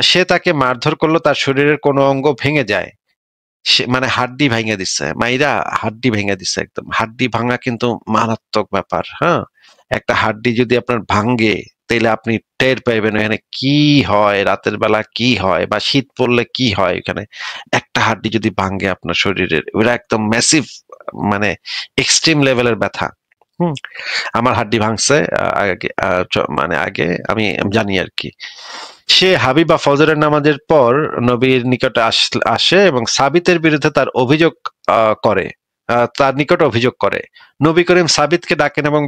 সে তাকে মারধর করলো, তার শরীরের কোনো অঙ্গ ভেঙে যায়, সে মানে হাড্ডি ভেঙে দিচ্ছে, মাইরা হাড্ডি ভেঙে দিচ্ছে একদম। হাড্ডি ভাঙা কিন্তু মারাত্মক ব্যাপার। হ্যাঁ, একটা হাড্ডি যদি আপনার ভাঙ্গে তাহলে আপনি টের পাইবেন এখানে কি হয়, রাতের বেলা কি হয় বা শীত পড়লে কি হয়। এখানে একটা হাড্ডি যদি ভাঙ্গে আপনার শরীরের, ওটা একদম ম্যাসিভ, মানে এক্সট্রিম লেভেলের ব্যথা। আমার হাড্ডি ভাঙছে আগে, মানে আগে আমি জানি আর কি। সে হাবিবা ফজরের নামাজের পর নবীর নিকটে আসে এবং সাবিতের বিরুদ্ধে তার অভিযোগ করে, তার নিকট অভিযোগ করে। নবী করিম সাবিতকে ডাকেন এবং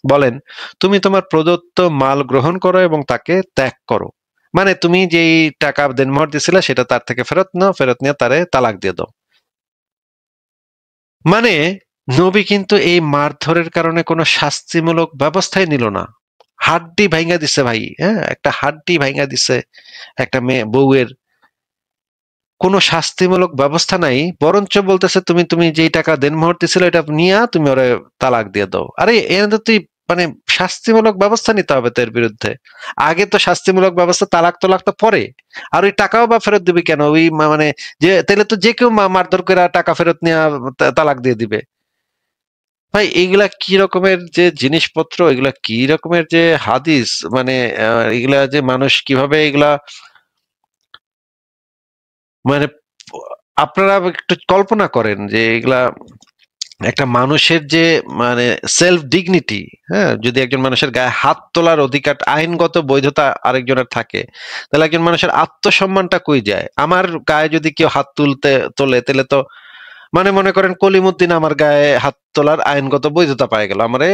বলেন তুমি তোমার প্রদত্ত মাল গ্রহণ করো এবং তাকে ত্যাগ করো। মানে তুমি যেই টাকা দেনমোহর দিছিলে সেটা তার থেকে ফেরত নাও, ফেরত নিয়ে তারে তালাক দিয়ে দাও। মানে নবী কিন্তু এই মারধরের কারণে কোনো শাস্তিমূলক ব্যবস্থাই নিল না। হাড্ডি ভাঙা দিছে ভাই, হ্যাঁ, একটা হাড্ডি ভাঙা দিছে একটা মেয়ে বউয়ের, কোনো শাস্তিমূলক ব্যবস্থা নাই, বরঞ্চ বলতেছে তুমি যেই টাকা দেনমোহর দিছিল এটা নিয়ে তুমি ওরে তালাক দিয়ে দাও। আরে এর তো তুই মানে শাস্তিমূলক ব্যবস্থা নিতে হবে তার বিরুদ্ধে। আগে তো শাস্তিমূলক ব্যবস্থা, তালাক তো পরে। আর ওই টাকাও বা ফেরত দিবি কেন? ওই মানে যে তাহলে তো যে কেউ মারধর করে টাকা ফেরত নিয়ে তালাক দিয়ে দিবে। ভাই এগুলা কি রকমের যে জিনিসপত্র, এগুলা কি রকমের যে হাদিস, মানে এগুলা যে মানুষ কিভাবে এগুলা, মানে আপনারা একটু কল্পনা করেন যে এগুলা একটা মানুষের যে মানে সেলফ ডিগনিটি, হ্যাঁ, যদি একজন মানুষের গায়ে হাত তোলার অধিকার, আইনগত বৈধতা আরেকজনের থাকে, তাহলে একজন মানুষের আত্মসম্মানটা কই যায়? আমার গায়ে যদি কেউ হাত তোলে তাহলে তো মানে মনে করেন কলিমুদ্দিন আমার গায়ে হাত তোলার আইনগত বৈধতা পায় গেল, আমারে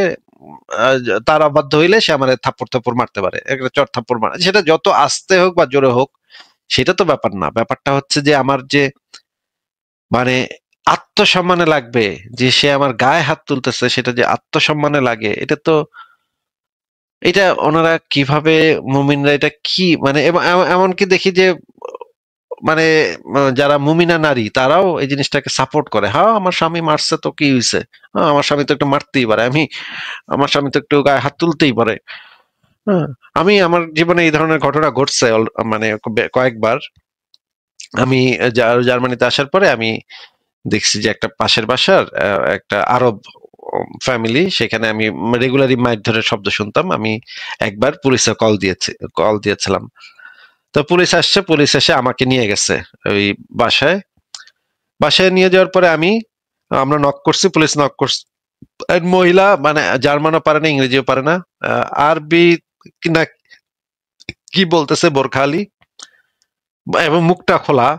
তার অবাধ্য হইলে সে আমারে থাপ্পড় মারতে পারে, একটা চর থাপ্পড় মারে, সেটা যত আস্তে হোক বা জোরে হোক সেটা তো ব্যাপার না। ব্যাপারটা হচ্ছে যে আমার যে মানে আত্মসম্মানে লাগবে, যে সে আমার গায়ে হাত তুলতেছে সেটা যে আত্মসম্মানে লাগে, এটা তো, এটা ওনারা কিভাবে, মুমিনরা এটা কি মানে, এমনকি দেখি যে মানে যারা মুমিনা নারী তারাও এই জিনিসটাকে সাপোর্ট করে। হ্যাঁ, আমার স্বামী মারছে তো কি হয়েছে, আমার স্বামী তো একটু মারতেই পারে, আমার স্বামী তো একটু গায়ে হাত তুলতেই পারে। হ্যাঁ, আমার জীবনে এই ধরনের ঘটনা ঘটছে মানে কয়েকবার। আমি জার্মানিতে আসার পরে আমি দেখছি যে একটা পাশের বাসার একটা আরব ফ্যামিলি, সেখানে আমি রেগুলারই মারধরের শব্দ শুনতাম। আমি একবার পুলিশে কল দিয়েছিলাম। তো পুলিশ আসছে, পুলিশ এসে আমাকে নিয়ে গেছে ওই বাসায় নিয়ে যাওয়ার পরে আমরা নক করছি, পুলিশ নক করছে, মহিলা মানে জার্মানও পারে না, ইংরেজিও পারে না, আরবি কিনা কি বলতেছে, বোরখালি এবং মুখটা খোলা,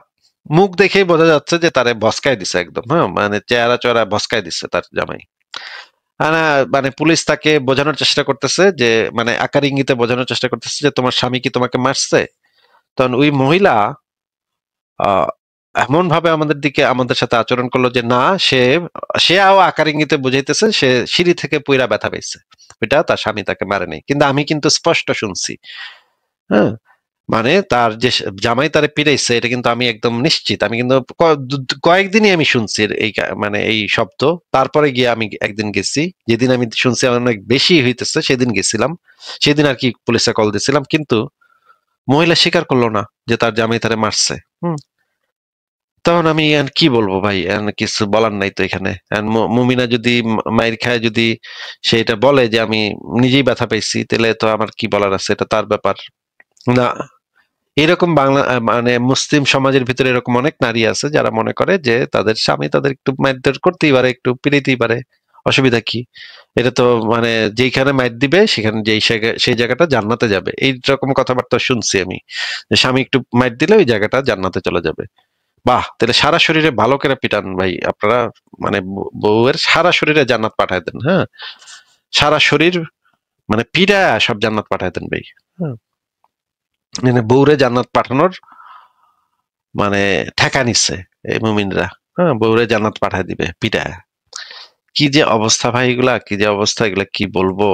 মুখ দেখেই বোঝা যাচ্ছে যে তারে ভস্কায় দিছে একদম। হ্যাঁ, মানে চেহারা ভস্কায় দিচ্ছে তার জামাই। মানে পুলিশ তাকে বোঝানোর চেষ্টা করতেছে যে, মানে আকার ইঙ্গিতে বোঝানোর চেষ্টা করতেছে যে তোমার স্বামী কি তোমাকে মারছে? তখন ওই মহিলা এমন ভাবে আমাদের সাথে আচরণ করলো যে না, সে আকার ইঙ্গিতে বুঝাইতেছে সে সিঁড়ি থেকে পইরা ব্যথা পেয়েছে, ওইটা তার স্বামী তাকে মারে নাই। কিন্তু আমি কিন্তু স্পষ্ট শুনছি। হ্যাঁ, মানে তার যে জামাই তারে পিটাইছে এটা কিন্তু আমি একদম নিশ্চিত। আমি কিন্তু কয়েকদিনই আমি শুনছি মানে এই শব্দ। তারপরে গিয়ে আমি একদিন গেছি, যেদিন আমি শুনছি অনেক বেশি হইতেছে সেদিন গেছিলাম, সেদিন আর কি পুলিশে কল দিয়েছিলাম। কিন্তু মহিলা স্বীকার করলো না যে তার জামাই তারে মারছে। তখন আমি কি বলবো ভাই, কিছু বলার নাই তো এখানে। মুমিনা যদি মায়ের খায়, যদি সে এটা বলে যে আমি নিজেই ব্যথা পেয়েছি, তাহলে তো আমার কি বলার আছে, এটা তার ব্যাপার না। এরকম মানে মুসলিম সমাজের ভিতরে এরকম অনেক নারী আছে যারা মনে করে যে তাদের স্বামী তাদের একটু মারধর করতেই পারে, একটু পিটাইতেই পারে, অসুবিধা কি? এটা তো মানে যেইখানে মাইর দিবে সেখানে সেই জায়গাটা জান্নাতে যাবে, এইরকম কথাবার্তা শুনছি আমি। স্বামী একটু মাইর দিলে ওই জায়গাটা জান্নাতে চলে যাবে। বাহ, তাহলে সারা শরীরে ভালো করে পিটান ভাই আপনারা, মানে বউয়ের সারা শরীরে জান্নাত পাঠায় দেন। হ্যাঁ, সারা শরীর মানে পিটা সব জান্নাত পাঠায় দেন ভাই। হ্যাঁ, মানে বউরে জান্নাত পাঠানোর মানে ঠেকা নিচ্ছে এই মুমিনরা। হ্যাঁ, বউরে জান্নাত পাঠায় দিবে পিটা। কি যে অবস্থা ভাই, এগুলা কি যে অবস্থা, এগুলা কি বলবো।